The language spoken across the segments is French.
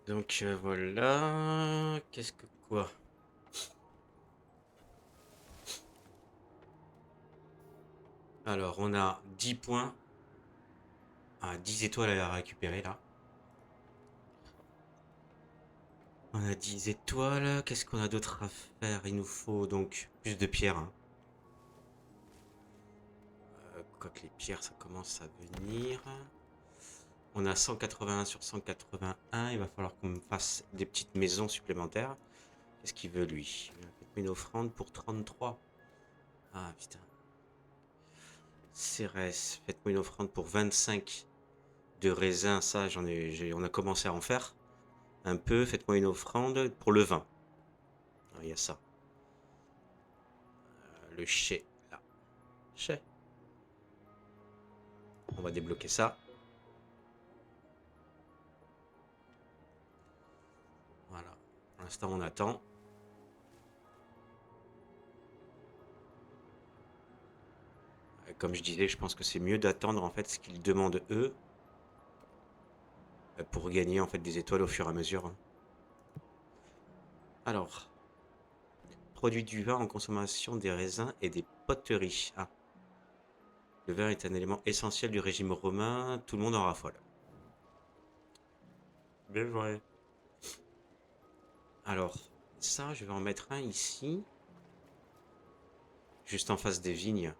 Donc voilà. Qu'est-ce que quoi? Alors, on a 10 points. 10 étoiles à récupérer là. On a 10 étoiles. Qu'est-ce qu'on a d'autre à faire? Il nous faut donc plus de pierres, hein. Quoique les pierres, ça commence à venir. On a 181 sur 181. Il va falloir qu'on me fasse des petites maisons supplémentaires. Qu'est-ce qu'il veut lui? Faites-moi une offrande pour 33. Ah putain. Cérès, faites-moi une offrande pour 25 de raisin. Ça, on a commencé à en faire un peu. Faites-moi une offrande pour le vin. Ah, il y a ça. Le chai, là. Chai. On va débloquer ça. Voilà. Pour l'instant, on attend. Comme je disais, je pense que c'est mieux d'attendre en fait ce qu'ils demandent eux pour gagner en fait des étoiles au fur et à mesure, hein. Alors, produit du vin en consommation des raisins et des poteries. Ah, le vin est un élément essentiel du régime romain. Tout le monde en raffole. Bien vrai. Alors, ça, je vais en mettre un ici, juste en face des vignes.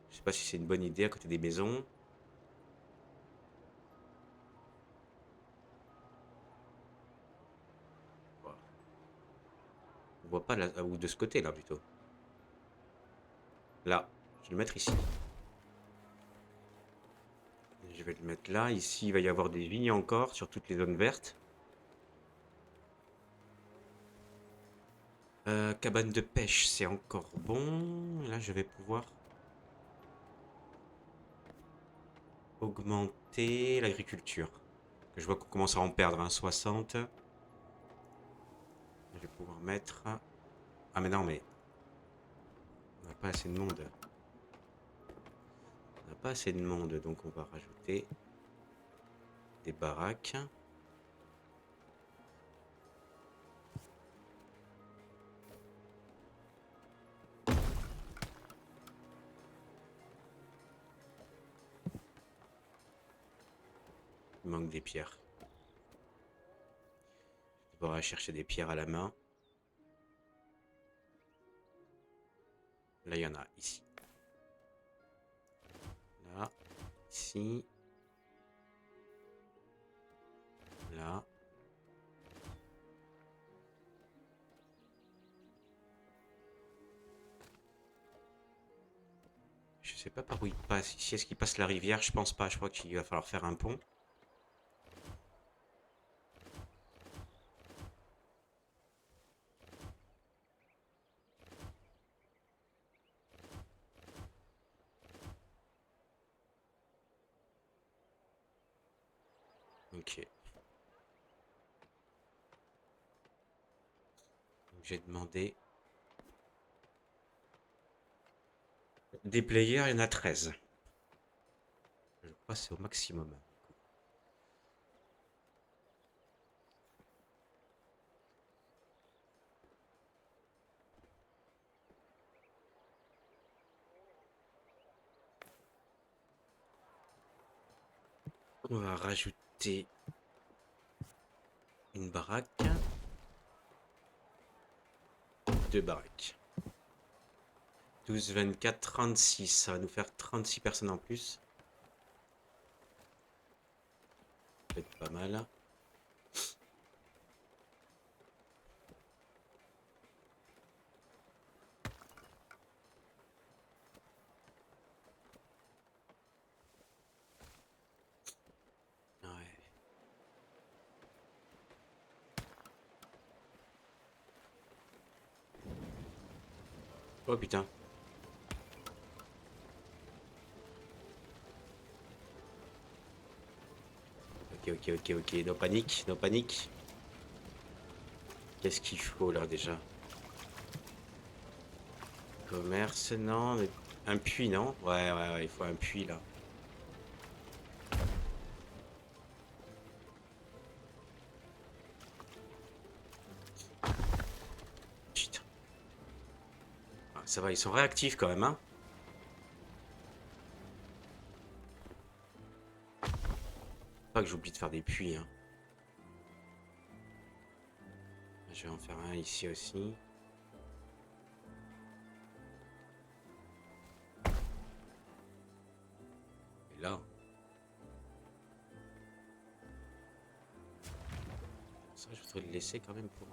Je sais pas si c'est une bonne idée à côté des maisons. Voilà. On voit pas là, ou de ce côté là plutôt. Là, je vais le mettre ici. Je vais le mettre là. Ici, il va y avoir des vignes encore sur toutes les zones vertes. Cabane de pêche, c'est encore bon. Là, je vais pouvoir augmenter l'agriculture. Je vois qu'on commence à en perdre, hein, 60. Je vais pouvoir mettre... Ah mais non, mais on n'a pas assez de monde. On n'a pas assez de monde, donc on va rajouter des baraques. Il manque des pierres. Je vais devoir aller chercher des pierres à la main. Là, il y en a ici. Là, ici. Là. Je sais pas par où il passe. Ici, est-ce qu'il passe la rivière? Je pense pas. Je crois qu'il va falloir faire un pont. Ok. Donc, j'ai demandé... Des players, il y en a 13. Je crois que c'est au maximum. On va rajouter une baraque. Deux baraques. 12, 24, 36. Ça va nous faire 36 personnes en plus. Ça peut être pas mal. Ouais. Oh putain. Ok, ok, ok, ok. No panique, no panique. Qu'est-ce qu'il faut là déjà? Commerce, non. Un puits, non? Ouais, ouais, ouais, il faut un puits là. Ça va, ils sont réactifs quand même, hein. Pas que j'oublie de faire des puits, hein. Je vais en faire un ici aussi. Et là. Ça, je voudrais le laisser quand même pour...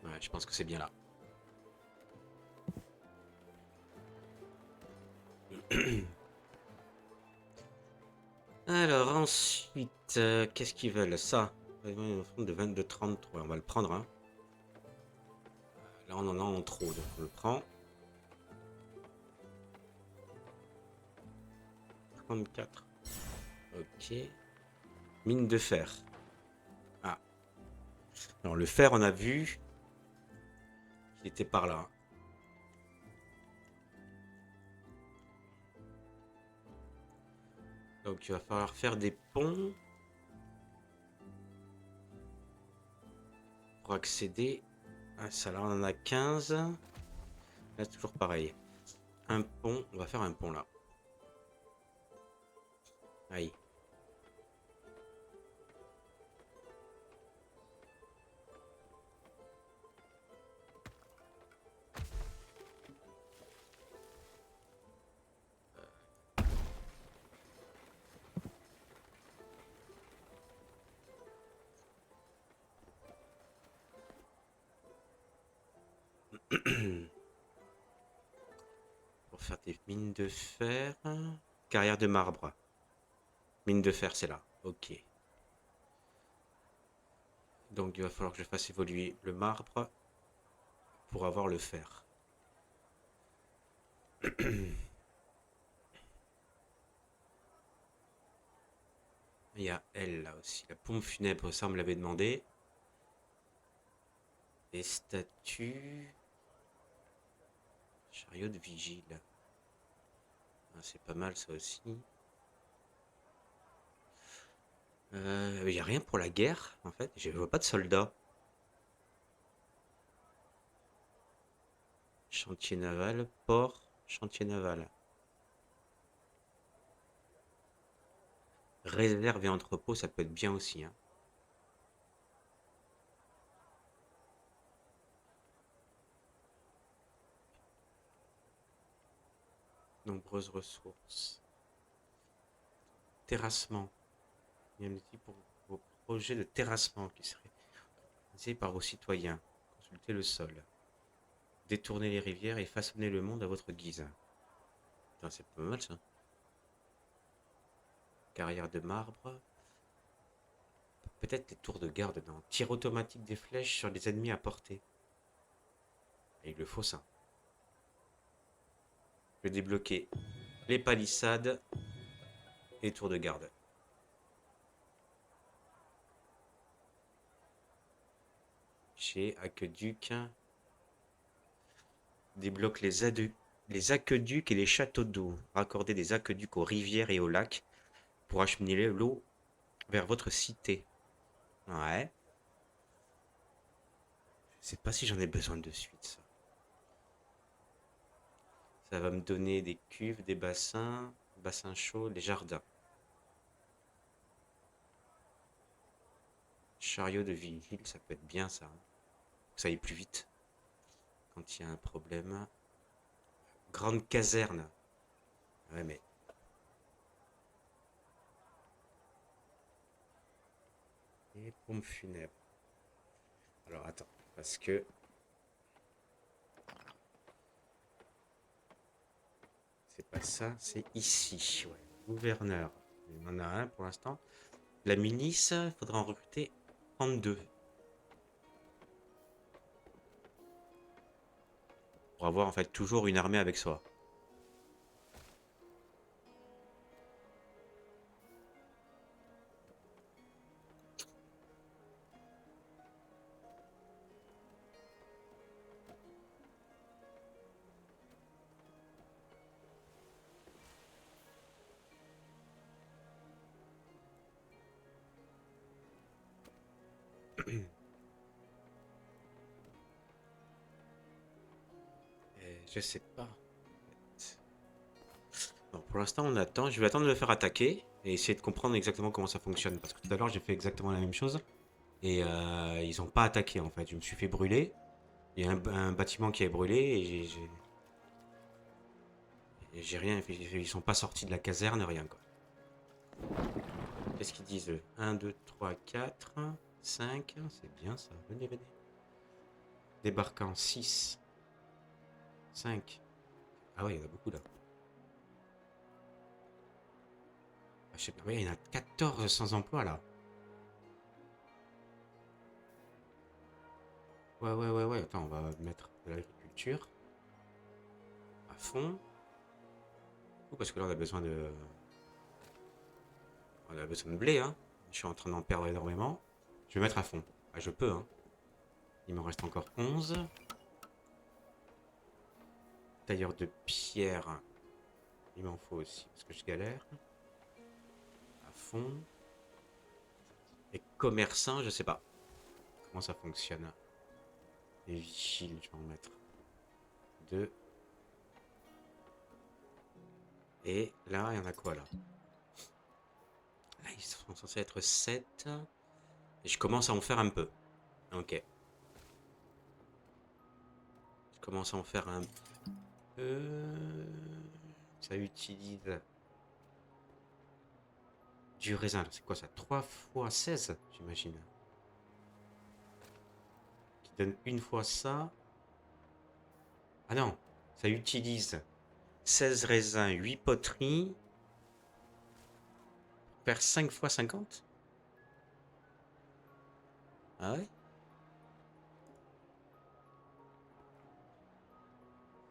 Ouais, je pense que c'est bien là. Alors ensuite, qu'est-ce qu'ils veulent? Ça. De 22-33, on va le prendre, hein. Là, on en a en trop, donc on le prend. 34. Ok. Mine de fer. Ah. Alors, le fer, on a vu qu'il était par là. Donc, il va falloir faire des ponts pour accéder à ça. Là, on en a 15. Là, toujours pareil. Un pont. On va faire un pont là. Aïe. Pour faire des mines de fer. Carrière de marbre. Mine de fer, c'est là. Ok. Donc il va falloir que je fasse évoluer le marbre pour avoir le fer. Il y a elle là aussi. La pompe funèbre, ça on me l'avait demandé. Les statues. Chariot de vigile. Ah, c'est pas mal ça aussi. Il n'y a rien pour la guerre en fait. Je vois pas de soldats. Chantier naval, port, chantier naval. Réserve et entrepôt, ça peut être bien aussi, hein. Nombreuses ressources. Terrassement. Il y a un outil pour vos projets de terrassement qui seraient réalisés par vos citoyens. Consultez le sol. Détournez les rivières et façonnez le monde à votre guise. Putain, c'est pas mal ça. Carrière de marbre. Peut-être des tours de garde dans tir automatique des flèches sur les ennemis à portée. Et il le faut ça. Je vais débloquer les palissades et tours de garde. Chez Aqueduc. Débloque les aqueducs et les châteaux d'eau. Raccordez des aqueducs aux rivières et aux lacs pour acheminer l'eau vers votre cité. Ouais. Je sais pas si j'en ai besoin de suite, ça. Ça va me donner des cuves, des bassins, bassins chauds, des jardins. Chariot de vigile, ça peut être bien ça, hein. Ça aille plus vite quand il y a un problème. Grande caserne. Ouais, mais. Et pompe funèbre. Alors attends, parce que. C'est pas ça, c'est ici. Ouais. Gouverneur. Il en a un pour l'instant. La milice, il faudra en recruter 32. Pour avoir en fait toujours une armée avec soi. Je sais pas. Bon, pour l'instant, on attend. Je vais attendre de le faire attaquer et essayer de comprendre exactement comment ça fonctionne. Parce que tout à l'heure, j'ai fait exactement la même chose. Et ils ont pas attaqué en fait. Je me suis fait brûler. Il y a un bâtiment qui est brûlé et j'ai rien fait. Ils sont pas sortis de la caserne, rien quoi. Qu'est-ce qu'ils disent eux? 1, 2, 3, 4, 5. C'est bien ça. Venez, venez. Débarquant 6, 5. Ah ouais, il y en a beaucoup là. Ah, je sais pas, ouais, il y en a 14 sans emploi là. Ouais, ouais, ouais, ouais. Attends, on va mettre de l'agriculture à fond. Parce que là, on a besoin de blé, hein. Je suis en train d'en perdre énormément. Je vais mettre à fond. Ah, je peux, hein. Il m'en reste encore 11. Tailleur de pierre. Il m'en faut aussi, parce que je galère. À fond. Et commerçant, je sais pas. Comment ça fonctionne. Et vigile, je vais en mettre 2. Et là, il y en a quoi, là? Là, ils sont censés être 7. Et je commence à en faire un peu. Ok. Je commence à en faire un peu. Ça utilise du raisin. C'est quoi ça? 3 fois 16, j'imagine. Qui donne une fois ça. Ah non, ça utilise 16 raisins, 8 poteries. Faire 5 fois 50. Ah ouais?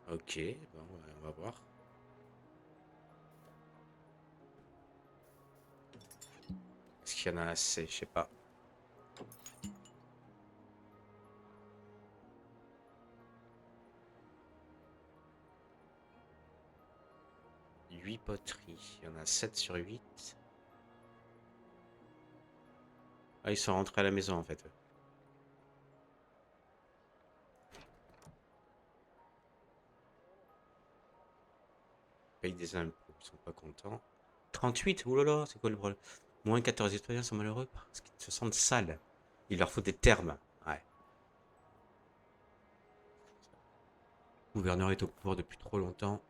Ok, bon, on va voir. Est-ce qu'il y en a assez? Je sais pas. 8 poteries. Il y en a 7 sur 8. Ah, ils sont rentrés à la maison en fait. Ils payent des impôts, ils sont pas contents. 38, oulala, c'est quoi le problème? Moins 14 citoyens sont malheureux parce qu'ils se sentent sales. Il leur faut des termes. Ouais. Le gouverneur est au pouvoir depuis trop longtemps.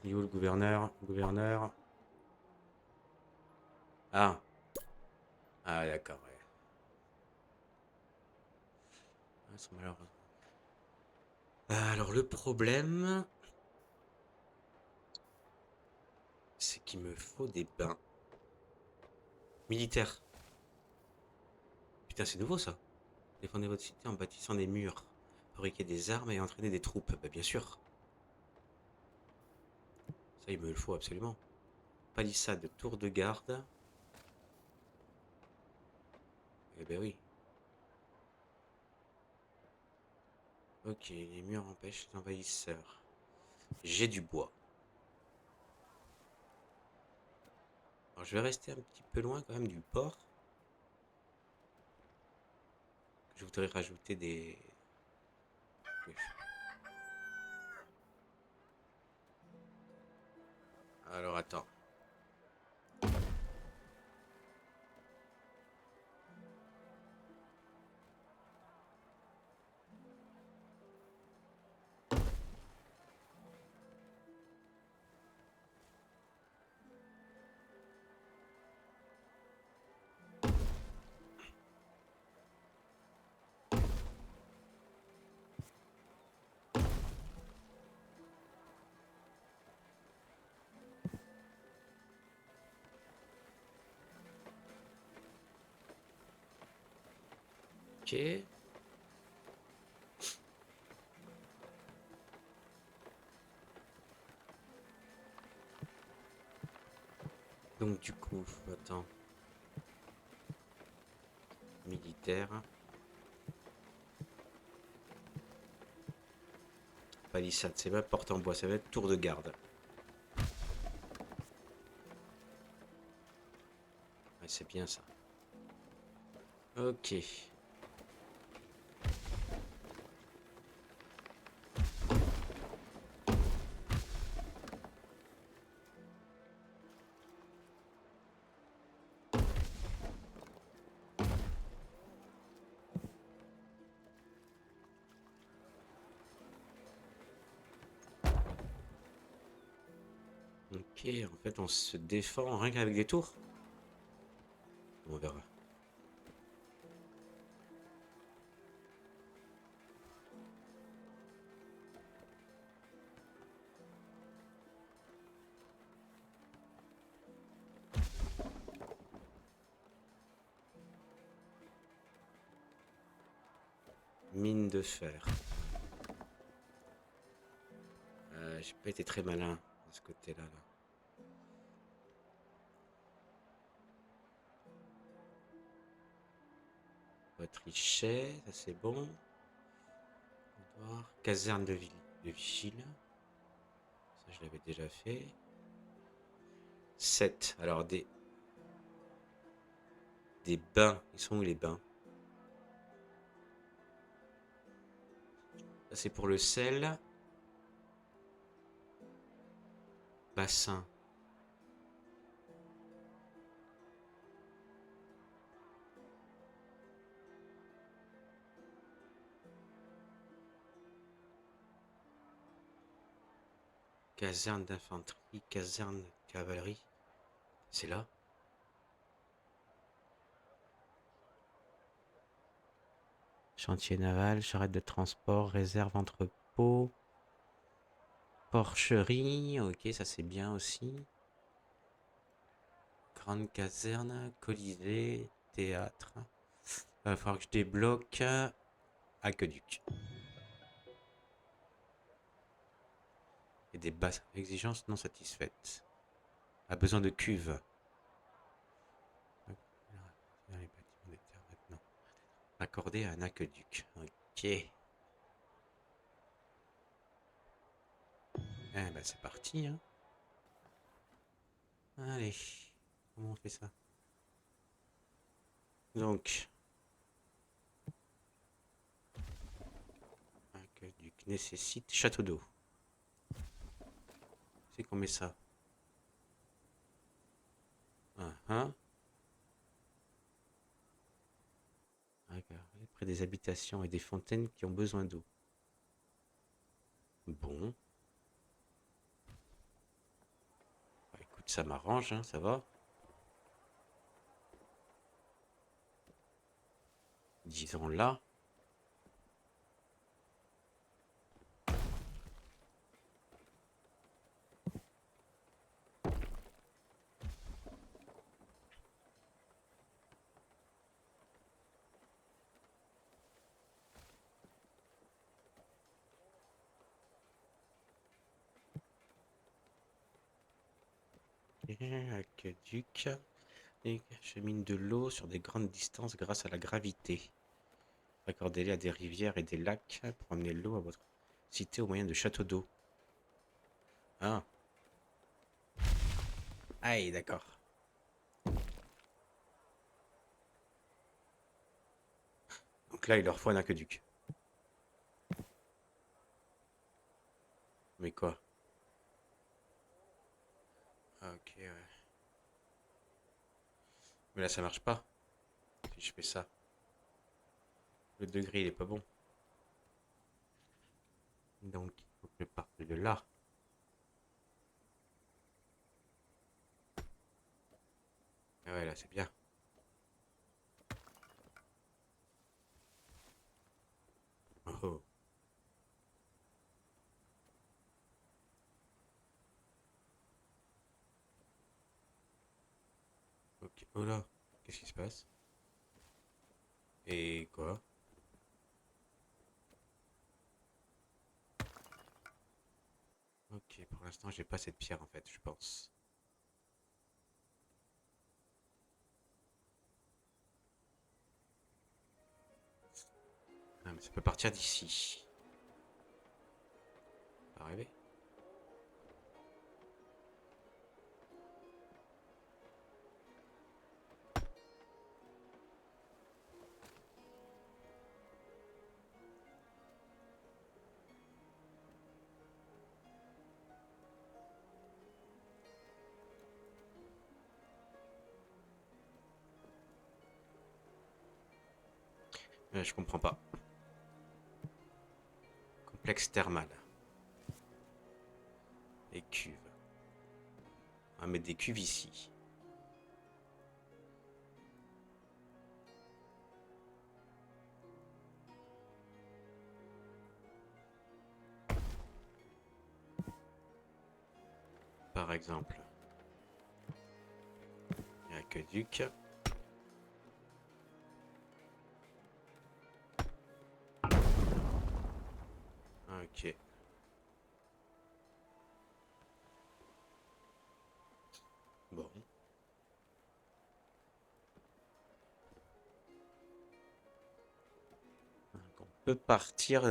Il est où le gouverneur? Gouverneur. Ah. Ah, d'accord, ouais. Ah, ils sont malheureux. Alors, le problème, c'est qu'il me faut des bains militaires. Putain, c'est nouveau ça. Défendez votre cité en bâtissant des murs. Fabriquer des armes et entraîner des troupes. Bah, bien sûr. Ça, il me le faut absolument. Palissade, tour de garde. Eh ben oui. Ok, les murs empêchent les envahisseurs. J'ai du bois. Alors, je vais rester un petit peu loin quand même du port. Je voudrais rajouter des... Alors, attends. Ok. Donc, du coup, attends. Militaire. Palissade, c'est pas porte en bois, ça va être tour de garde. Ouais, c'est bien ça. Ok. Ok, en fait, on se défend rien qu'avec des tours. On verra. Mine de fer. J'ai pas été très malin de ce côté-là. Là. Autrichet, ça c'est bon. Caserne de vigile. Ça, je l'avais déjà fait. 7. Alors, des bains. Ils sont où les bains? Ça, c'est pour le sel. Bassin. Caserne d'infanterie. Caserne de cavalerie. C'est là. Chantier naval, charrette de transport, réserve entrepôt. Porcherie. Ok, ça c'est bien aussi. Grande caserne. Colisée. Théâtre. Il va falloir que je débloque. Aqueduc. Et des basses exigences non satisfaites. A besoin de cuves. Dans les bâtiments des terres maintenant. Accordé à un aqueduc. Ok. Eh ben c'est parti. Hein. Allez. Comment on fait ça? Donc. Aqueduc nécessite château d'eau. C'est qu'on met ça. Près des habitations et des fontaines qui ont besoin d'eau. Bon. Bah, écoute, ça m'arrange, hein, ça va. Disons là. Aqueduc. Et chemine de l'eau sur des grandes distances grâce à la gravité. Accordez-les à des rivières et des lacs pour amener l'eau à votre cité au moyen de châteaux d'eau. Ah. Aïe, d'accord. Donc là, il leur faut un aqueduc. Mais quoi? Ah, ok, ouais. Mais là, ça marche pas. Si je fais ça. Le degré, il est pas bon. Donc, il faut que je parte de là. Ah ouais, là, c'est bien. Oh, oh. Ok. Oh là, qu'est-ce qui se passe? Et quoi? Ok, pour l'instant, j'ai pas cette pierre en fait, je pense. Ah, mais ça peut partir d'ici. Pas rêver. Je comprends pas. Complexe thermal. Et cuves. On va mettre des cuves ici. Par exemple. Il y a aqueduc. Ok. Bon. Donc on peut partir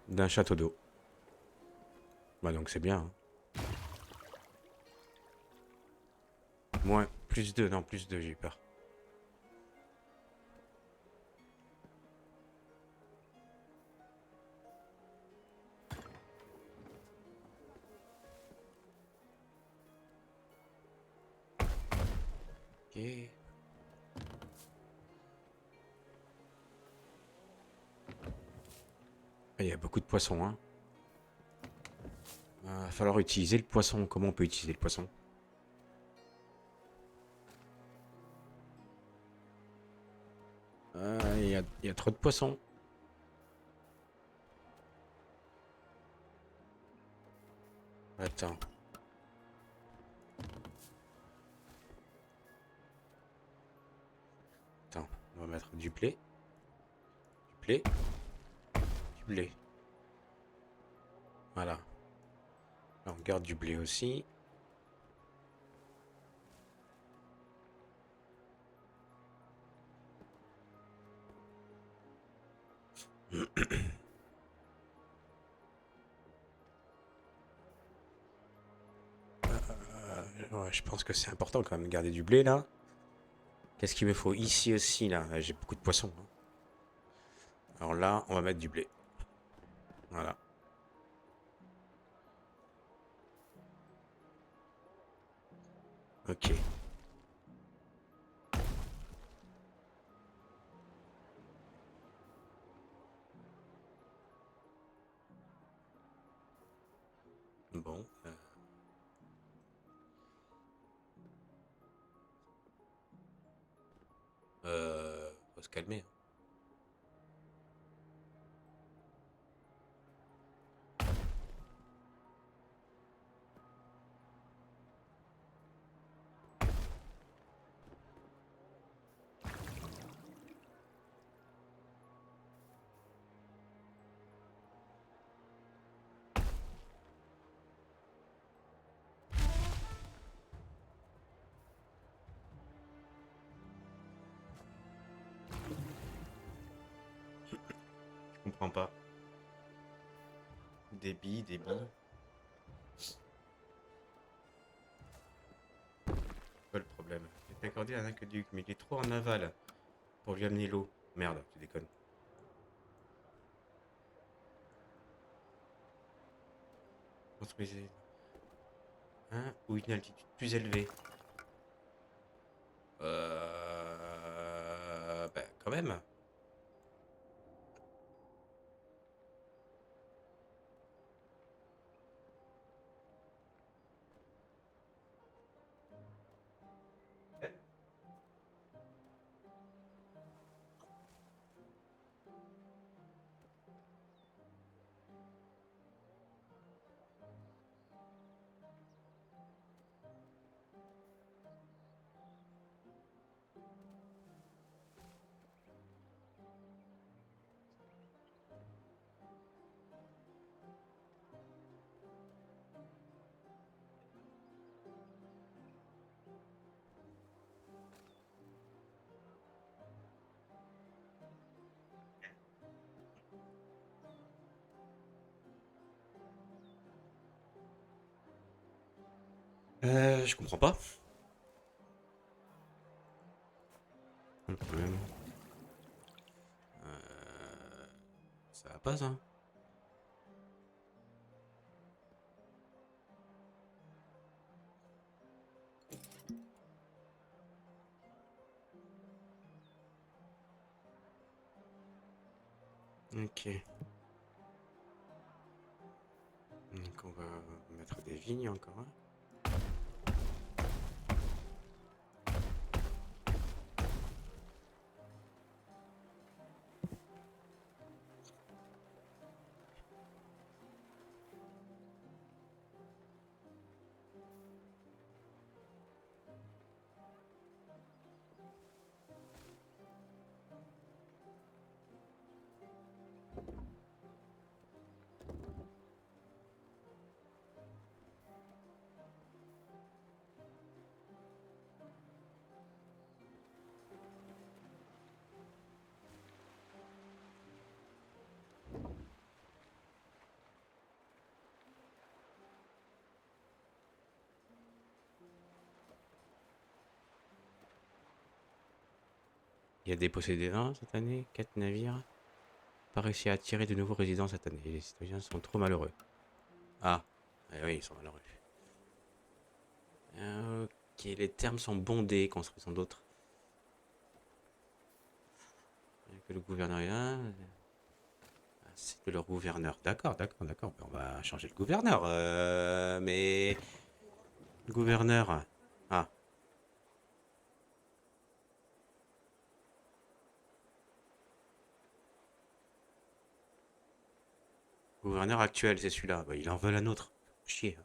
d'un château d'eau. Bah donc c'est bien. Hein. Moins, plus 2, non, plus 2, j'ai eu peur. Ok. Il y a beaucoup de poissons, hein. Va falloir utiliser le poisson. Comment on peut utiliser le poisson? Il y a trop de poissons. Attends. Attends, on va mettre du blé. Du blé. Du blé. Voilà. Là, on garde du blé aussi. Ouais, je pense que c'est important quand même de garder du blé là. Qu'est-ce qu'il me faut ici aussi là? J'ai beaucoup de poissons. Hein. Alors là, on va mettre du blé. Voilà. Ok. Bon. Faut se calmer. Hein. Je comprends pas. Débit, débit. C'est quoi le problème? Il est accordé à un aqueduc, mais il est trop en aval pour lui amener l'eau. Merde, tu déconnes. Construisez. Hein? Ou une altitude plus élevée. Bah, quand même. Je comprends pas. Le problème. Ça va pas, ça. Ok. Donc on va mettre des vignes encore. Hein. Il y a des possédés cette année, 4 navires. Pas réussi à attirer de nouveaux résidents cette année. Les citoyens sont trop malheureux. Ah, eh oui, ils sont malheureux. Ok, les termes sont bondés, construisons d'autres. Que le gouverneur est là. C'est de leur gouverneur. D'accord, d'accord, d'accord. Ben, on va changer le gouverneur. Mais. Le gouverneur. Ah, gouverneur actuel, c'est celui-là. Bah, il en veut un autre. Chier.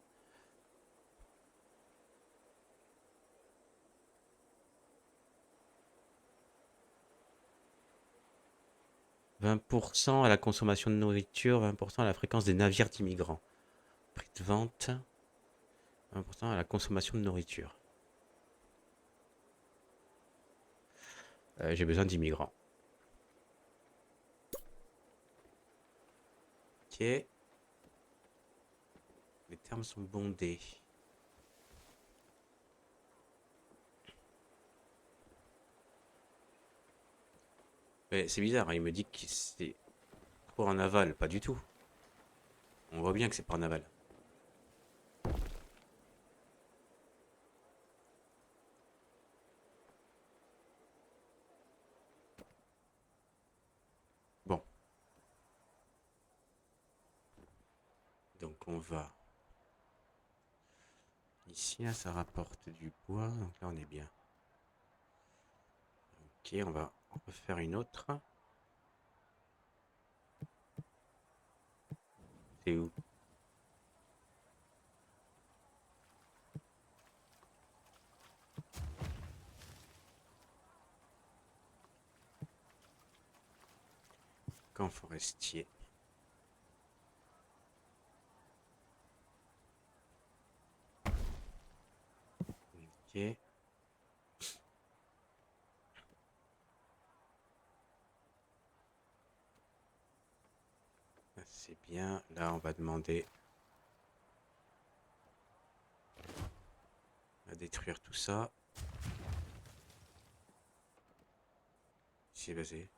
20% à la consommation de nourriture, 20% à la fréquence des navires d'immigrants. Prix de vente, 20% à la consommation de nourriture. J'ai besoin d'immigrants. Ok. Les termes sont bondés. Mais c'est bizarre, hein, il me dit que c'est pour en aval. Pas du tout. On voit bien que c'est pas en aval. Bon, donc on va ici, là, ça rapporte du bois. Donc là, on est bien. Ok, on va en refaire une autre. C'est où? Camp forestier. Ok. C'est bien. Là, on va demander à détruire tout ça. C'est basé.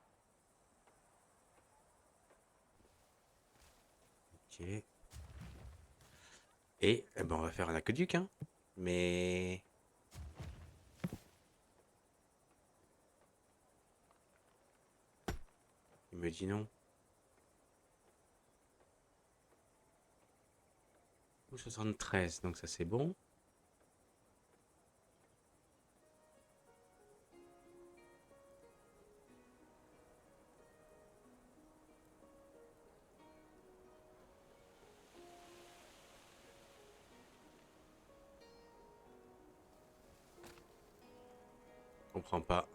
Ok. Et eh ben, on va faire un aqueduc, hein. Mais il me dit non. Ou 73, donc ça c'est bon. Je comprends pas.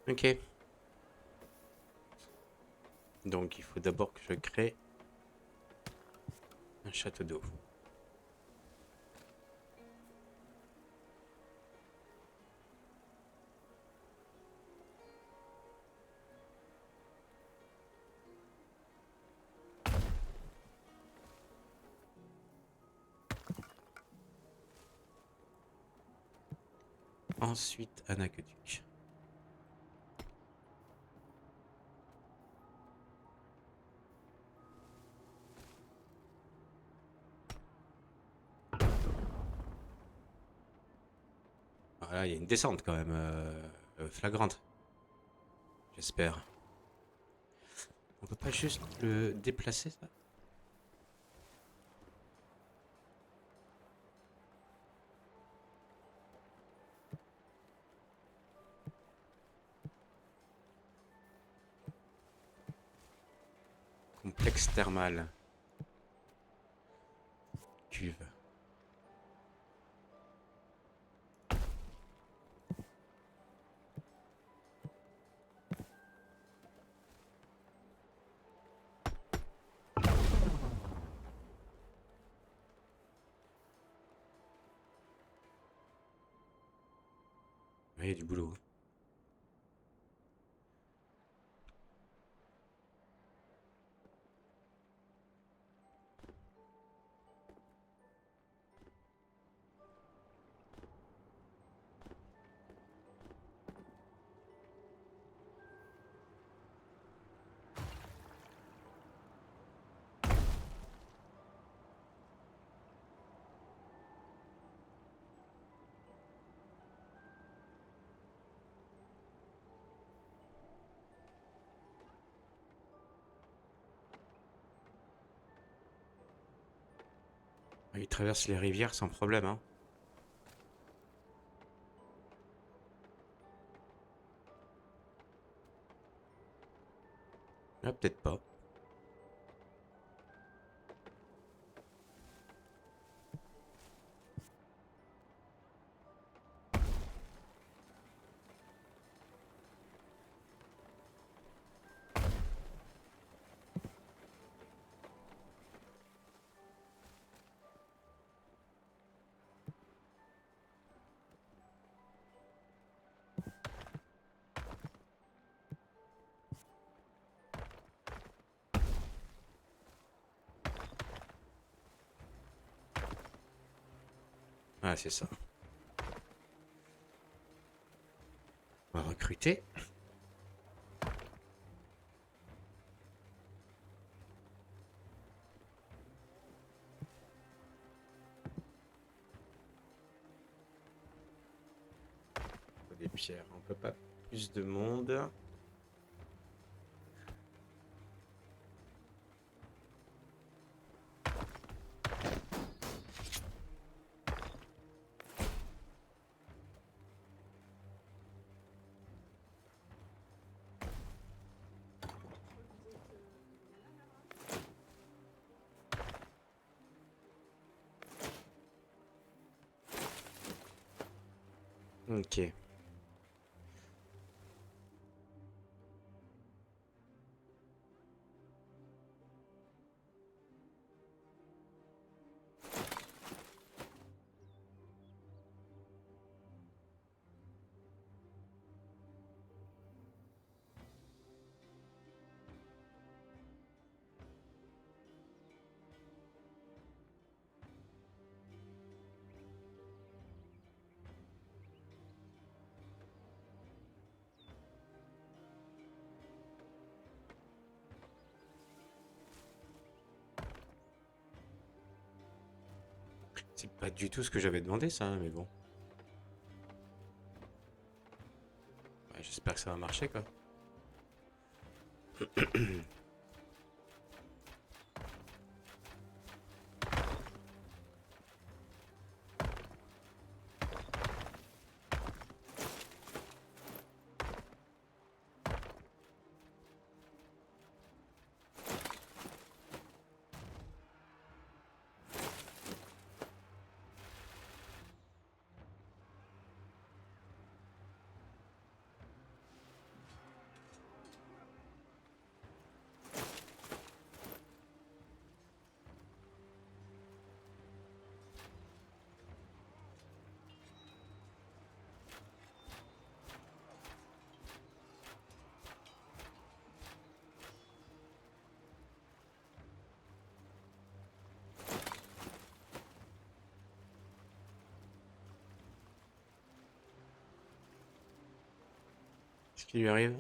Ok. Donc il faut d'abord que je crée un château d'eau. Ensuite, un aqueduc. Voilà, il y a une descente quand même flagrante. J'espère. On peut pas juste le déplacer, ça? Complexe thermal. Cuve. Ouais, il y a du boulot. Il traverse les rivières sans problème, hein. Ah, peut-être pas. Ah, c'est ça. On va recruter. Des pierres. On peut pas plus de monde. Ok. C'est pas du tout ce que j'avais demandé, ça, hein, mais bon. Ouais, j'espère que ça va marcher, quoi. Qu'est-ce qui lui arrive?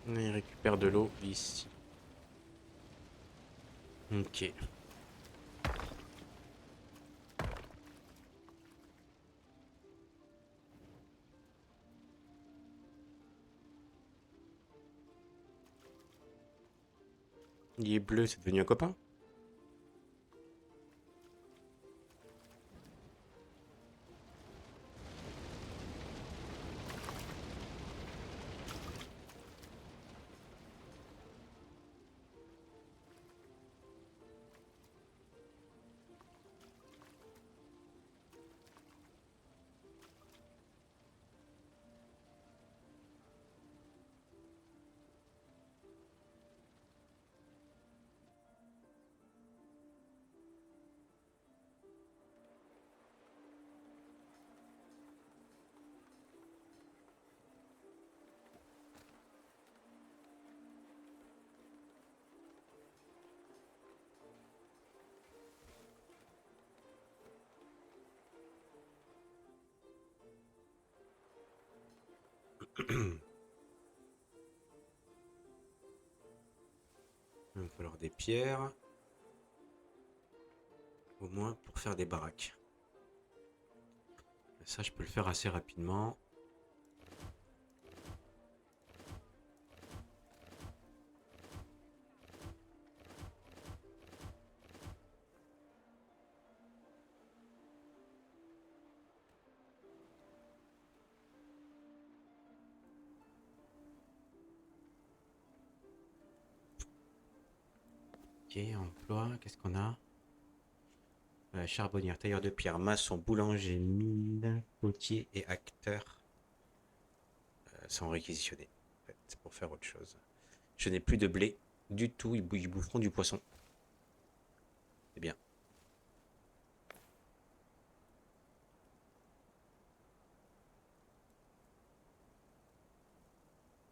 Il récupère de l'eau ici. Ok. Il est bleu, c'est devenu un copain? Il va falloir des pierres. Au moins pour faire des baraques. Ça, je peux le faire assez rapidement. Ok, emploi, qu'est-ce qu'on a? Charbonnière, tailleur de pierre, maçon, boulanger, mine, potier et acteur sont réquisitionnés. En fait, c'est pour faire autre chose. Je n'ai plus de blé du tout, ils boufferont du poisson. C'est bien.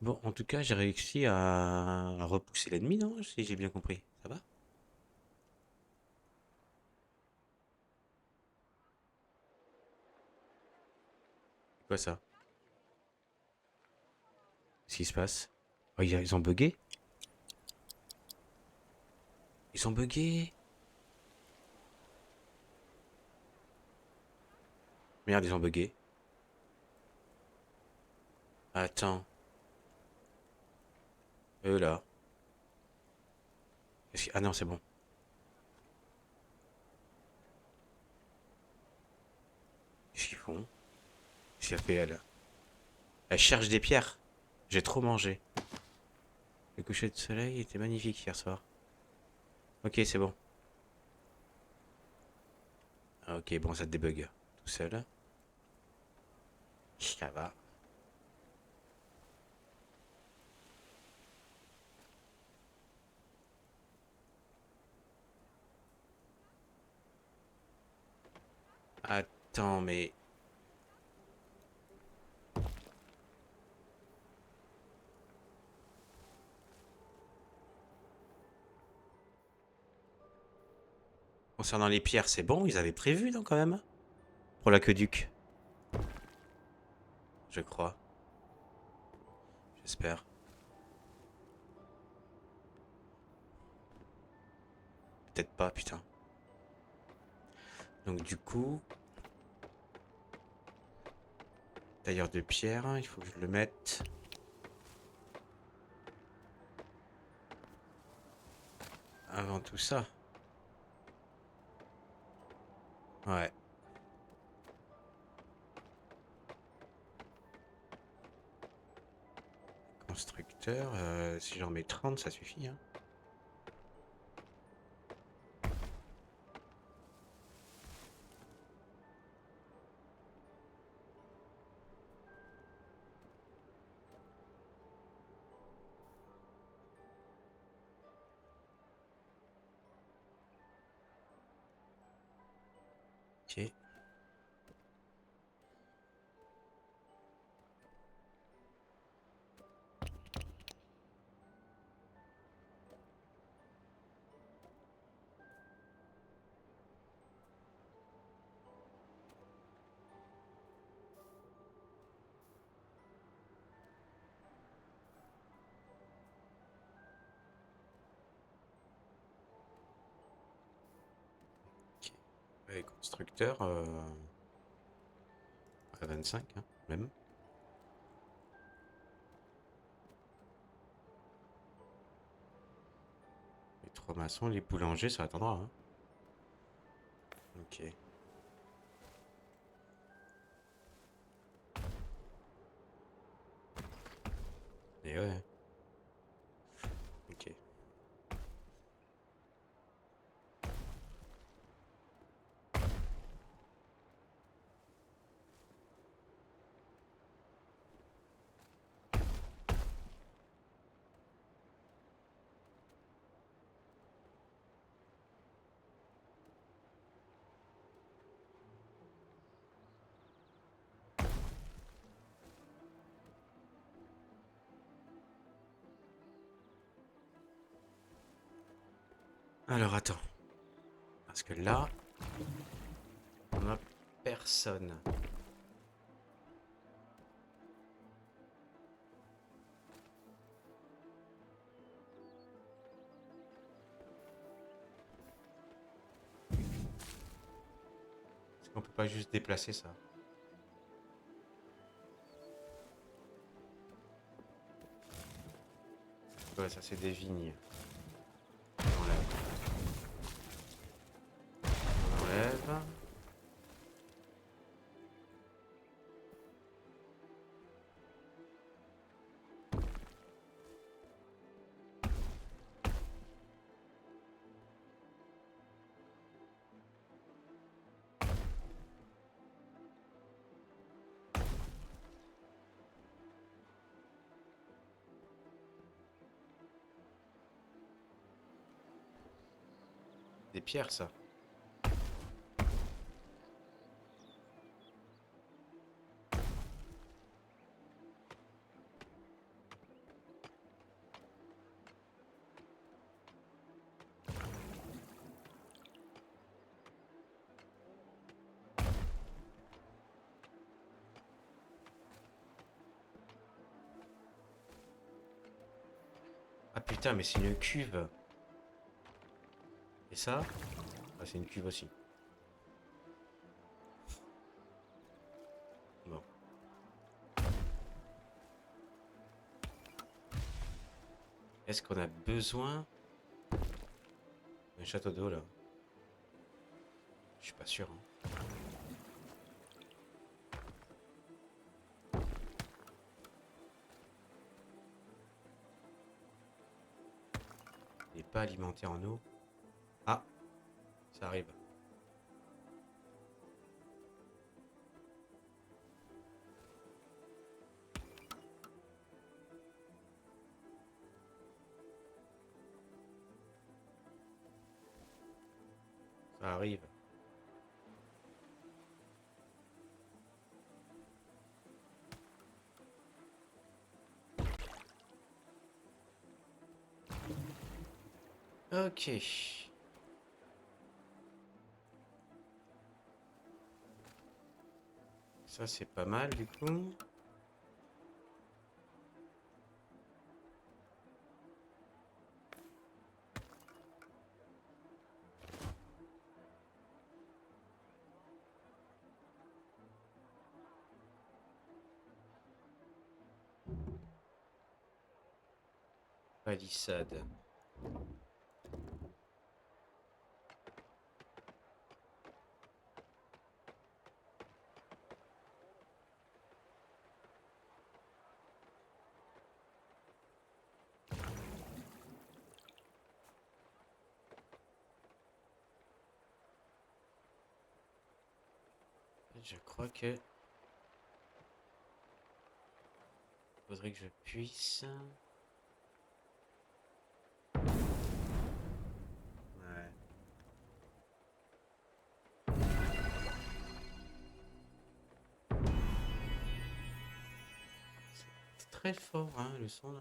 Bon, en tout cas, j'ai réussi à repousser l'ennemi, non? Si j'ai bien compris. Ça va? C'est quoi ça? Qu'est-ce qui se passe? Oh, ils ont bugué? Ils ont bugué? Merde, ils ont bugué. Attends, eux là. Ah non, c'est bon. Qu'est-ce qu'ils font? Qu'est-ce qu'elle fait elle? Elle cherche des pierres. J'ai trop mangé. Le coucher de soleil était magnifique hier soir. Ok, c'est bon. Ok, bon, ça te débug. Tout seul. Ça va. Attends, mais... Concernant les pierres, c'est bon, ils avaient prévu, non, quand même? Pour l'aqueduc, je crois. J'espère. Peut-être pas, putain. Donc du coup... Tailleur de pierre, il faut que je le mette... Avant tout ça. Ouais. Constructeur, si j'en mets 30, ça suffit, hein. Ok. Et constructeur à 25, hein, même. Les 3 maçons, les boulangers, ça attendra. Hein. Ok. Et ouais. Ok. Alors attends. Parce que là, on a personne. Est-ce qu'on peut pas juste déplacer ça? Ouais, ça c'est des vignes. On enlève. On enlève. Des pierres, ça. Ah putain, mais c'est une cuve. Et ça? Ah, c'est une cuve aussi. Bon. Est-ce qu'on a besoin d'un château d'eau, là? Je suis pas sûr. Hein. Il n'est pas alimenté en eau. Ah, ça arrive. Ça arrive. Ok. Ça, c'est pas mal, du coup. Palissade. Je crois que... faudrait que je puisse... Ouais. C'est très fort, hein, le son, là.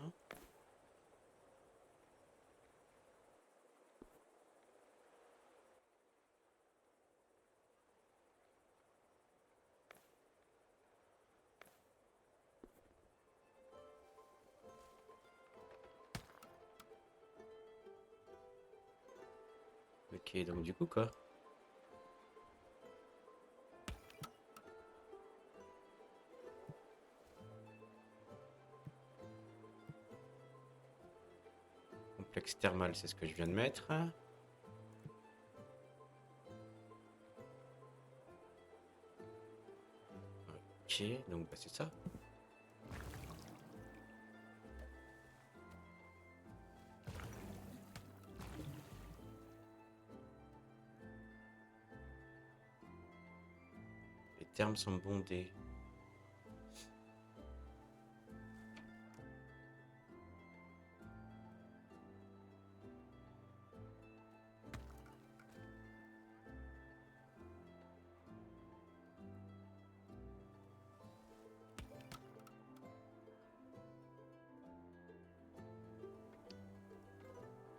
Ok, donc du coup, quoi? Complexe thermal, c'est ce que je viens de mettre. Ok, donc bah, c'est ça. Les termes sont bondés.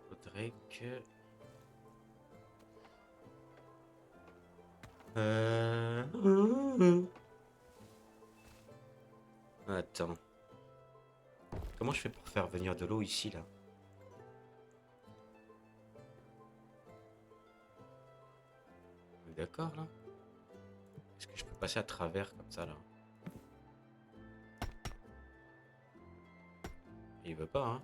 Faudrait que... Attends. Comment je fais pour faire venir de l'eau ici, là? On est d'accord, là? Est-ce que je peux passer à travers, comme ça, là? Il veut pas, hein?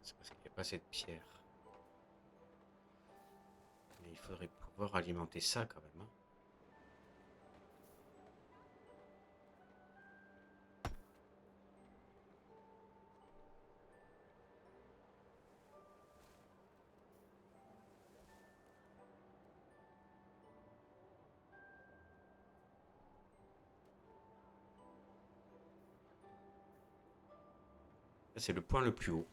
C'est parce qu'il n'y a pas cette pierre. Mais il faudrait pouvoir alimenter ça, quand même, hein. Ça, c'est le point le plus haut.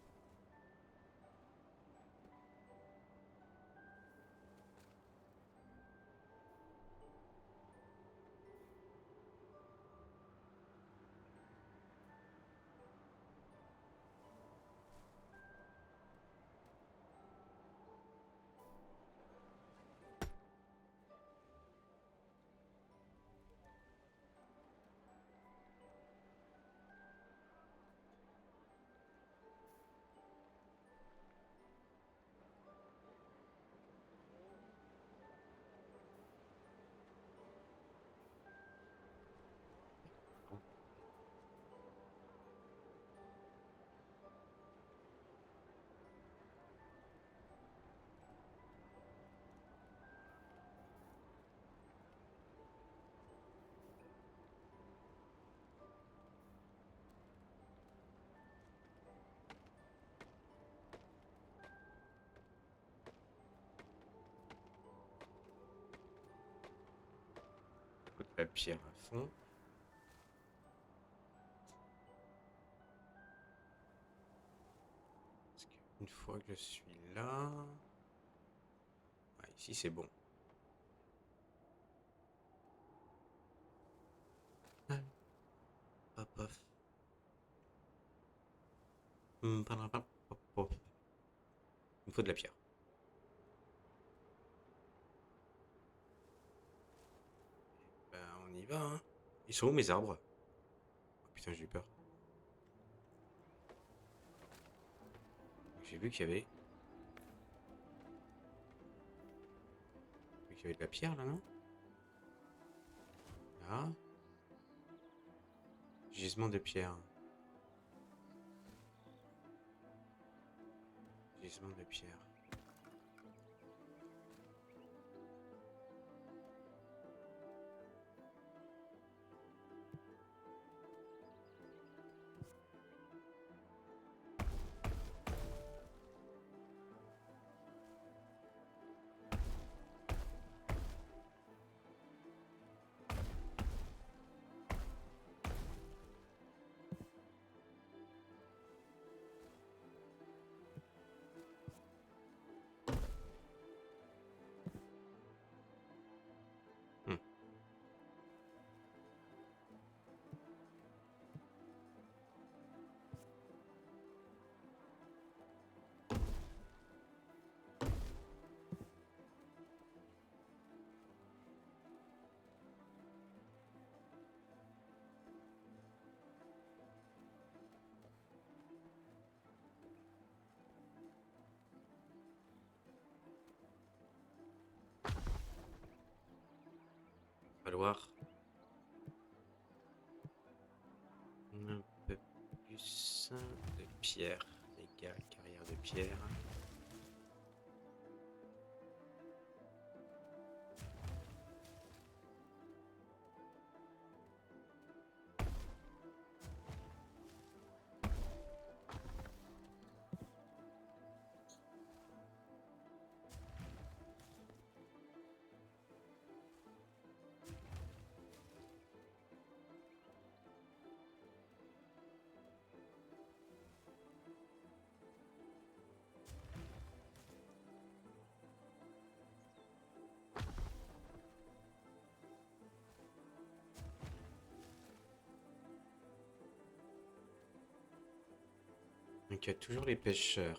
La pierre à fond. Parce qu'une fois que je suis là... Ouais, ici, c'est bon. Hop, hop. Hop. Il me faut de la pierre. Ben, on y va, hein. Ils sont où mes arbres? Oh, putain, j'ai eu peur. J'ai vu qu'il y avait... de la pierre, là, non? Là. Gisement de pierre. gisement de pierre. Hmm. Falloir un peu plus de pierre. Les gars, carrière de pierre. Donc il y a toujours les pêcheurs.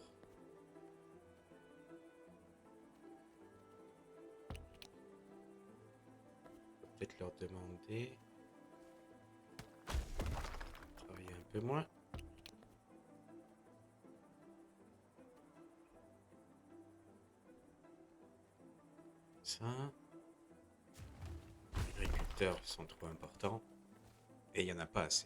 Peut-être leur demander de travailler un peu moins. Ça. Les agriculteurs sont trop importants et il n'y en a pas assez.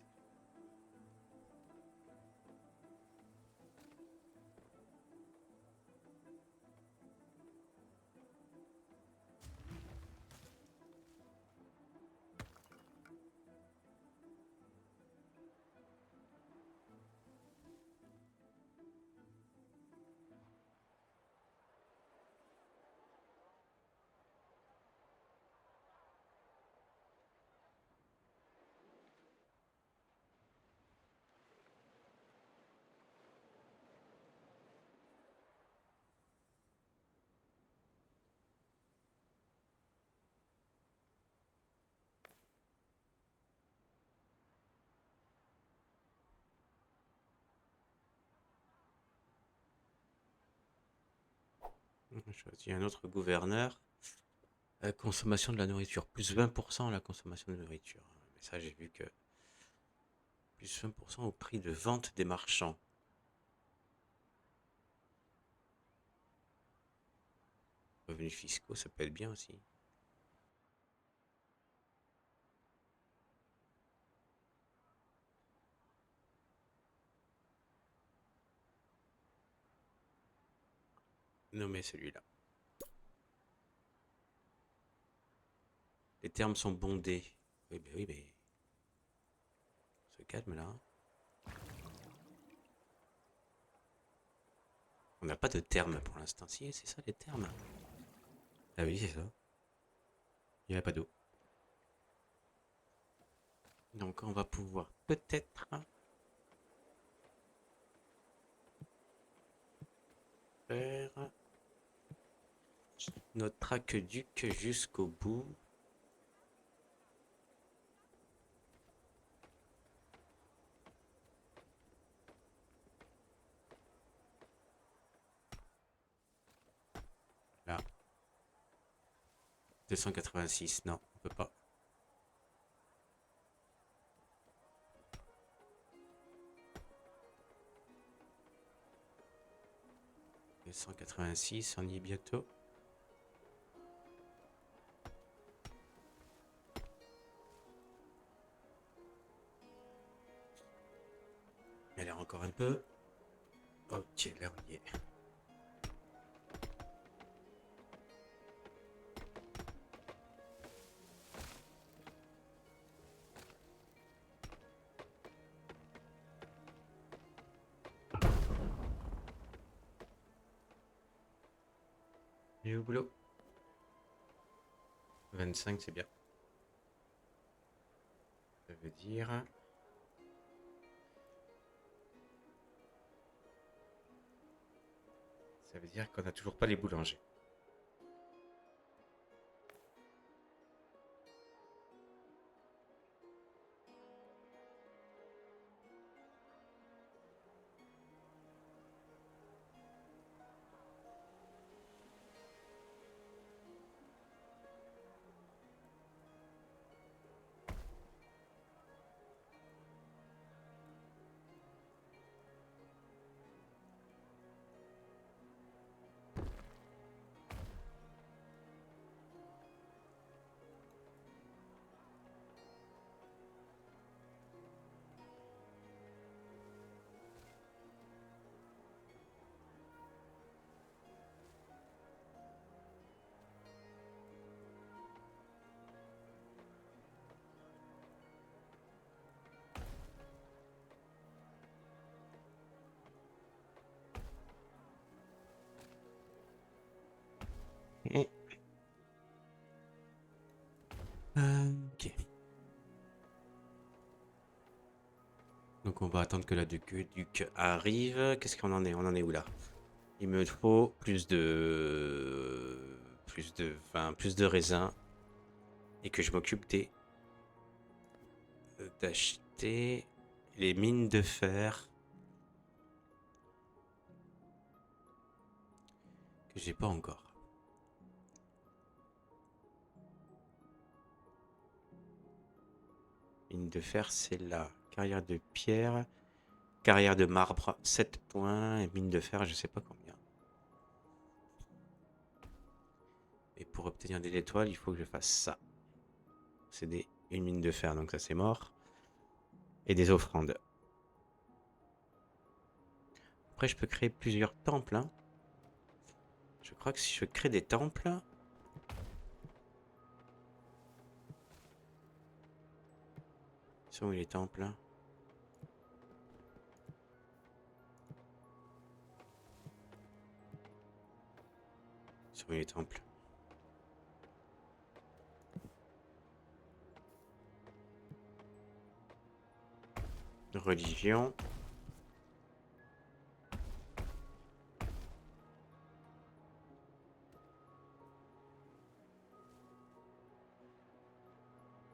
On choisit un autre gouverneur. Consommation de la nourriture. Plus 20% à la consommation de nourriture. Mais ça, j'ai vu que plus 20% au prix de vente des marchands. Revenus fiscaux, ça peut être bien aussi. Nommer celui-là. Les termes sont bondés. Oui, mais... On se calme là. On n'a pas de termes pour l'instant. Si, c'est ça les termes. Ah oui, c'est ça. Il n'y a pas d'eau. Donc on va pouvoir peut-être faire notre aqueduc jusqu'au bout. Là. 286, non, on peut pas. 286, on y est bientôt. Elle est encore un peu. Ok, là on y est. Et au boulot. 25, c'est bien. Ça veut dire... Ça veut dire qu'on n'a toujours pas les boulangers. Et... ok. Donc on va attendre que la duc arrive. Qu'est-ce qu'on en est? On en est où là? Il me faut plus de... plus de raisins. Et que je m'occupe d'acheter les mines de fer. Que j'ai pas encore. Mine de fer, c'est là. Carrière de pierre. Carrière de marbre, 7 points. Et mine de fer, je sais pas combien. Et pour obtenir des étoiles, il faut que je fasse ça. C'est une mine de fer, donc ça c'est mort. Et des offrandes. Après, je peux créer plusieurs temples. Hein. Je crois que si je crée des temples... Ils sont où les temples? Ils sont où les temples? Religion.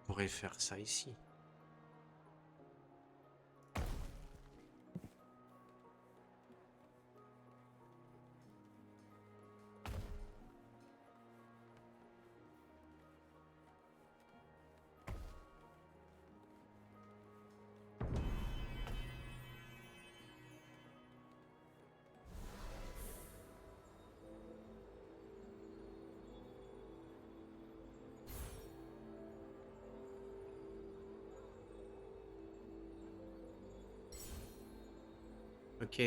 On pourrait faire ça ici. Ok.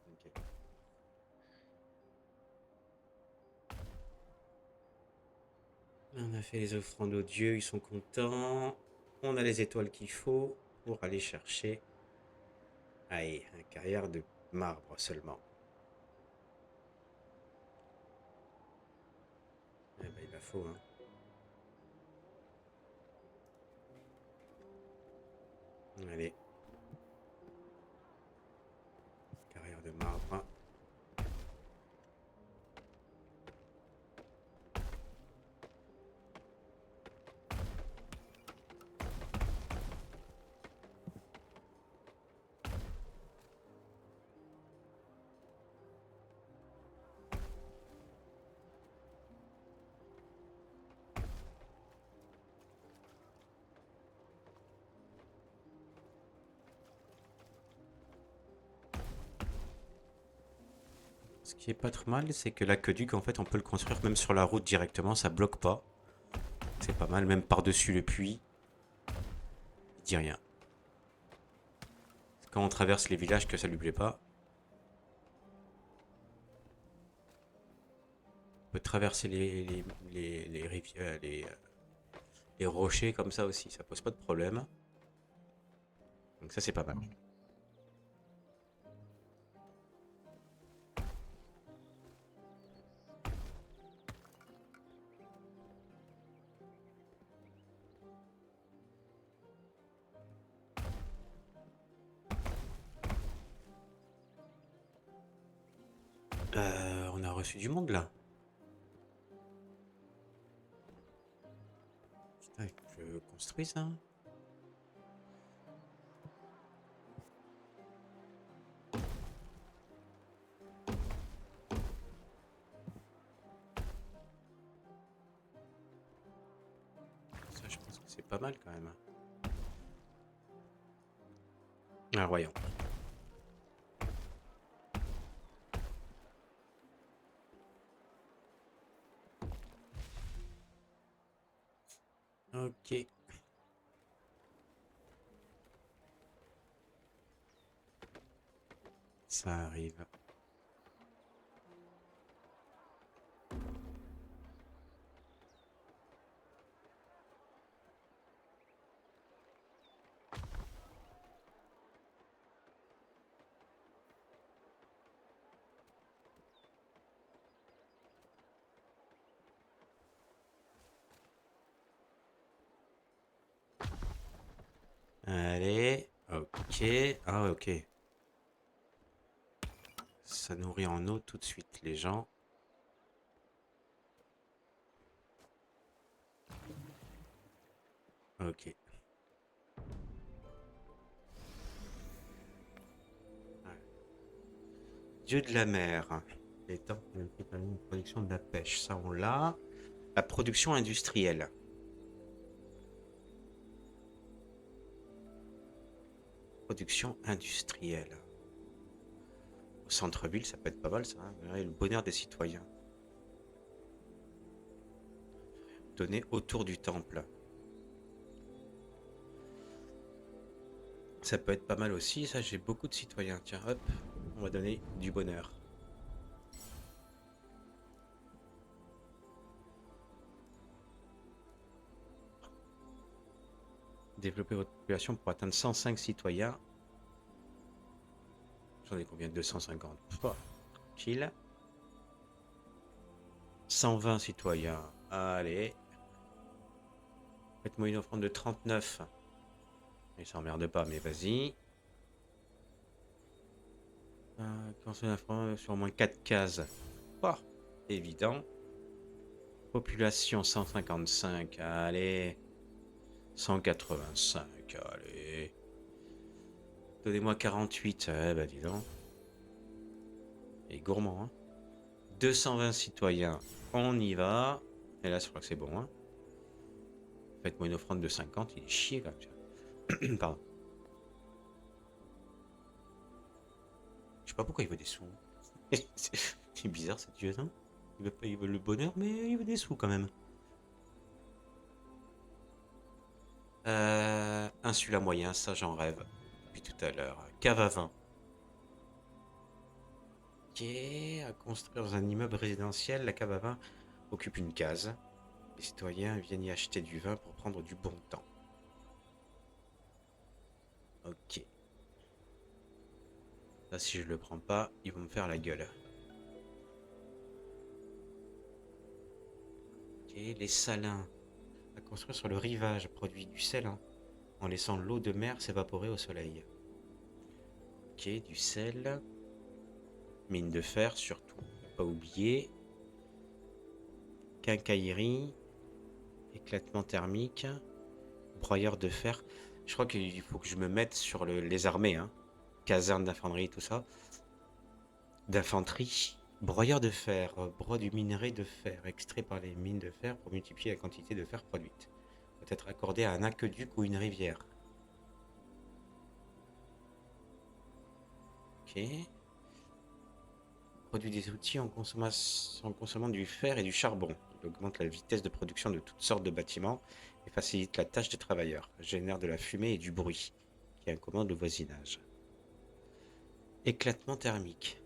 Ok. On a fait les offrandes aux dieux, ils sont contents. On a les étoiles qu'il faut pour aller chercher. Allez, un carrière de marbre seulement. Eh ben, il la faut, hein. Allez. Carrière de marbre. Ce qui est pas trop mal, c'est que l'aqueduc, en fait, on peut le construire même sur la route directement, ça bloque pas. C'est pas mal, même par-dessus le puits. Il dit rien. C'est quand on traverse les villages que ça lui plaît pas. On peut traverser les rivières, les rochers comme ça aussi, ça pose pas de problème. Donc ça, c'est pas mal. On a reçu du monde là. Putain, je construis ça. Ça, je pense que c'est pas mal quand même. Ah, voyons. Ok. Ça arrive. Allez. Ok. Ah, ok. Ça nourrit en eau tout de suite les gens. Ok. Ouais. Dieu de la mer. Les temps de production de la pêche, ça on l'a. La production industrielle. Production industrielle. Au centre-ville, ça peut être pas mal ça. Hein. Le bonheur des citoyens. Donné autour du temple. Ça peut être pas mal aussi. Ça, j'ai beaucoup de citoyens. Tiens, hop, on va donner du bonheur. Développer votre population pour atteindre 105 citoyens. J'en ai combien? 250. Tranquille. 120 citoyens. Allez. Faites-moi une offrande de 39. Il s'emmerde pas, mais vas-y. Commencez une offrande sur au moins 4 cases. Oh, évident. Population 155. Allez. 185. Allez. Donnez-moi 48. Bah dis donc. Et gourmand, hein. 220 citoyens. On y va. Et là, je crois que c'est bon, hein. Faites-moi une offrande de 50. Il est chier, quand même. Pardon. Je sais pas pourquoi il veut des sous. C'est bizarre, cette dieu, hein. Il veut le bonheur, mais il veut des sous, quand même. Insula moyen, ça, j'en rêve. Depuis tout à l'heure. Cave à vin. Ok, à construire dans un immeuble résidentiel, la cave à vin occupe une case. Les citoyens viennent y acheter du vin pour prendre du bon temps. Ok. Là, si je le prends pas, ils vont me faire la gueule. Ok, les salins. À construire sur le rivage, produit du sel, hein, en laissant l'eau de mer s'évaporer au soleil. Ok, du sel. Mine de fer, surtout. Ne pas oublier. Quincaillerie. Éclatement thermique. Broyeur de fer. Je crois qu'il faut que je me mette sur les armées, hein. Caserne d'infanterie, tout ça. D'infanterie. Broyeur de fer. Broie du minerai de fer, extrait par les mines de fer pour multiplier la quantité de fer produite. Peut être accordé à un aqueduc ou une rivière. Ok. Produit des outils en consommant du fer et du charbon. Il augmente la vitesse de production de toutes sortes de bâtiments et facilite la tâche des travailleurs. Génère de la fumée et du bruit qui incommode le voisinage. Éclatement thermique.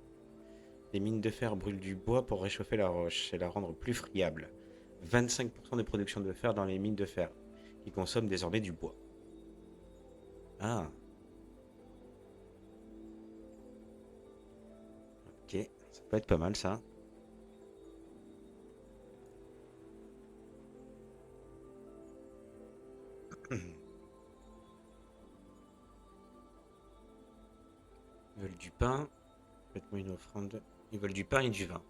Les mines de fer brûlent du bois pour réchauffer la roche et la rendre plus friable. 25% de production de fer dans les mines de fer, qui consomment désormais du bois. Ah. peut être pas mal ça. Ils veulent du pain. Faites-moi une offrande. Ils veulent du pain et du vin.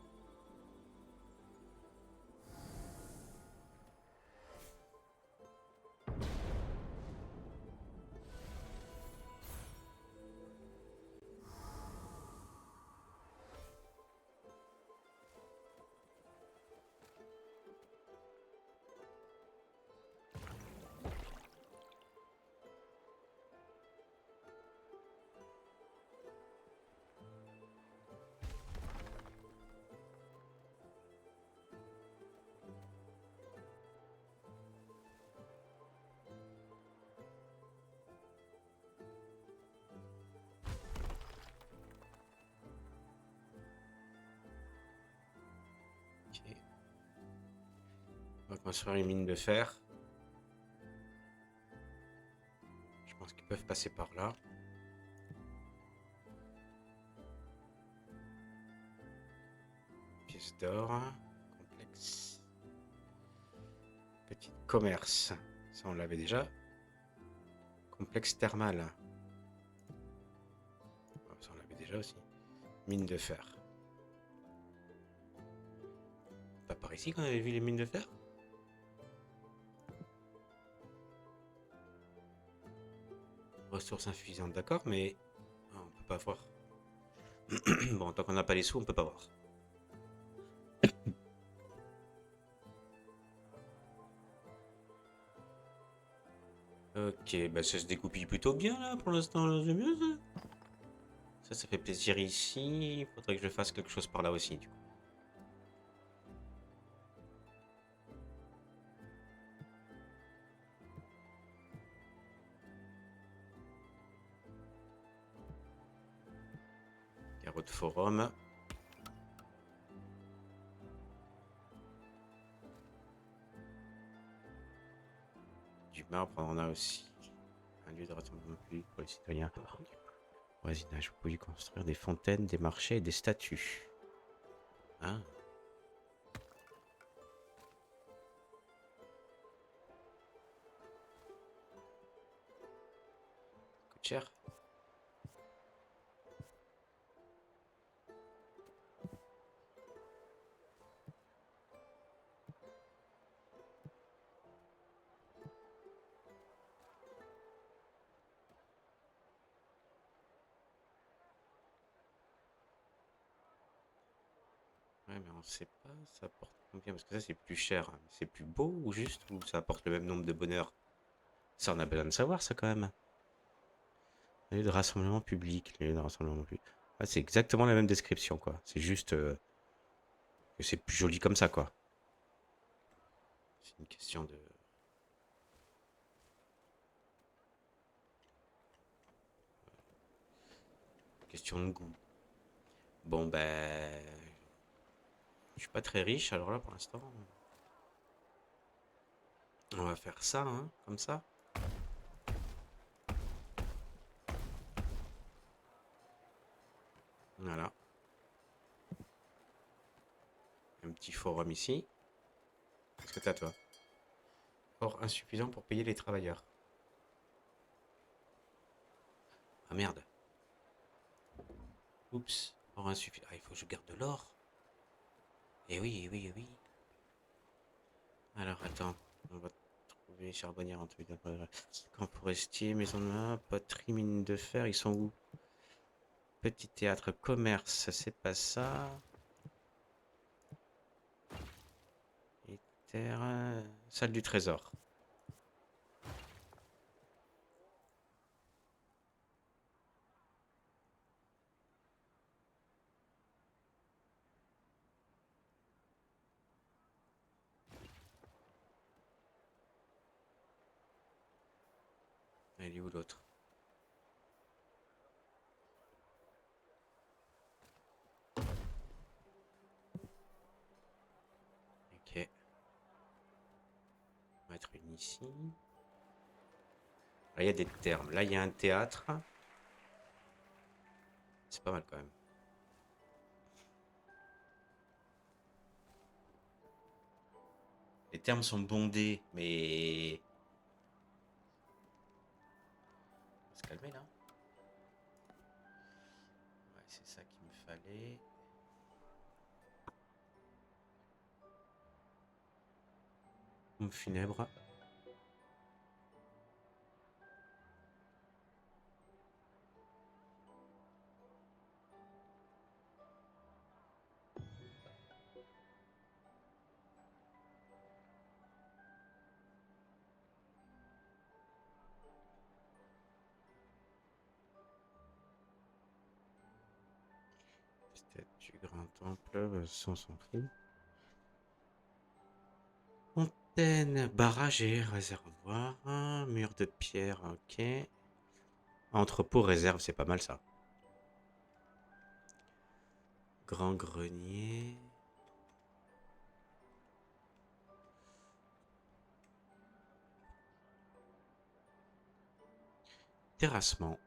Ok. On va construire une mine de fer. Je pense qu'ils peuvent passer par là. Pièce d'or. Complexe. Petit commerce. Ça, on l'avait déjà. Complexe thermal. Oh, ça, on l'avait déjà aussi. Mine de fer. Pas par ici qu'on avait vu les mines de fer? Ressources insuffisantes, d'accord, mais on peut pas voir. Bon, tant qu'on n'a pas les sous, on peut pas voir. Ok, bah ça se découpille plutôt bien là pour l'instant. C'est bien ça. Ça fait plaisir ici. Il faudrait que je fasse quelque chose par là aussi. Du coup. Carreau de forum. Du marbre, on en a aussi. Un lieu de rassemblement public pour les citoyens. Voisinage, vous pouvez construire des fontaines, des marchés et des statues. Ah. Coûte cher. Ouais, mais on sait pas, ça apporte combien? Parce que ça, c'est plus cher. C'est plus beau ou juste ou ça apporte le même nombre de bonheur? Ça, on a besoin de savoir, ça, quand même. Lieu de rassemblement public. Lieu de rassemblement public. Ouais, c'est exactement la même description, quoi. C'est juste que c'est plus joli comme ça, quoi. C'est une question de goût. Bon, ben, je suis pas très riche, alors là, pour l'instant, on va faire ça, hein, comme ça. Voilà. Un petit forum ici. Qu'est-ce que t'as, toi? Or insuffisant pour payer les travailleurs. Ah merde. Oups. Or insuffisant. Ah, il faut que je garde de l'or. Eh oui, eh oui, eh oui. Alors, attends. On va trouver charbonnière en tout cas. Camp forestier, maison de main, poterie, mine de fer. Ils sont où? Petit théâtre, commerce, c'est pas ça. Et terre, salle du trésor. Elle est où l'autre? Ok. On va mettre une ici. Là, il y a des termes. Là, il y a un théâtre. C'est pas mal quand même. termes sont bondés, mais... On va se calmer là. Ouais, c'est ça qu'il me fallait. Pompe funèbre. Statue, grand temple, sans s'en fout. Fontaine, barrage et réservoir. Mur de pierre, ok. Entrepôt, réserve, c'est pas mal ça. Grand grenier. Terrassement.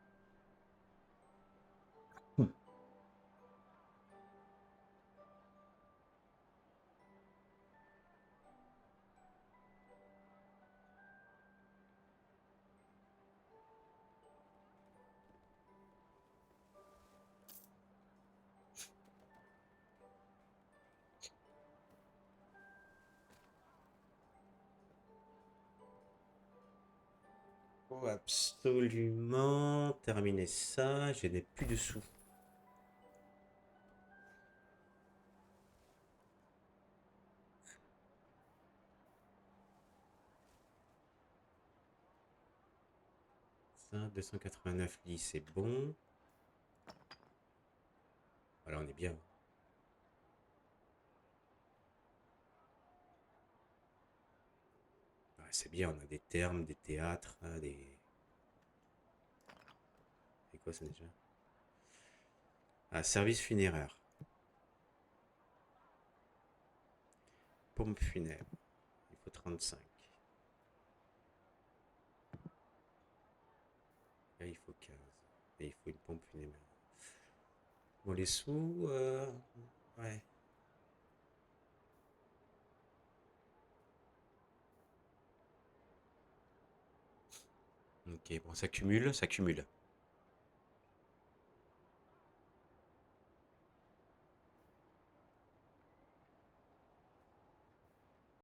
Faut absolument terminer ça. Je n'ai plus de sous. Ça, 289 lits, c'est bon. Voilà, on est bien. Ouais, c'est bien, on a des thermes, des théâtres, des... C'est quoi ça déjà? Ah, service funéraire. Pompe funèbre. Il faut 35. Là, il faut 15. Et il faut une pompe funèbre. Bon, les sous... Ouais. Ok, bon, ça cumule, ça cumule.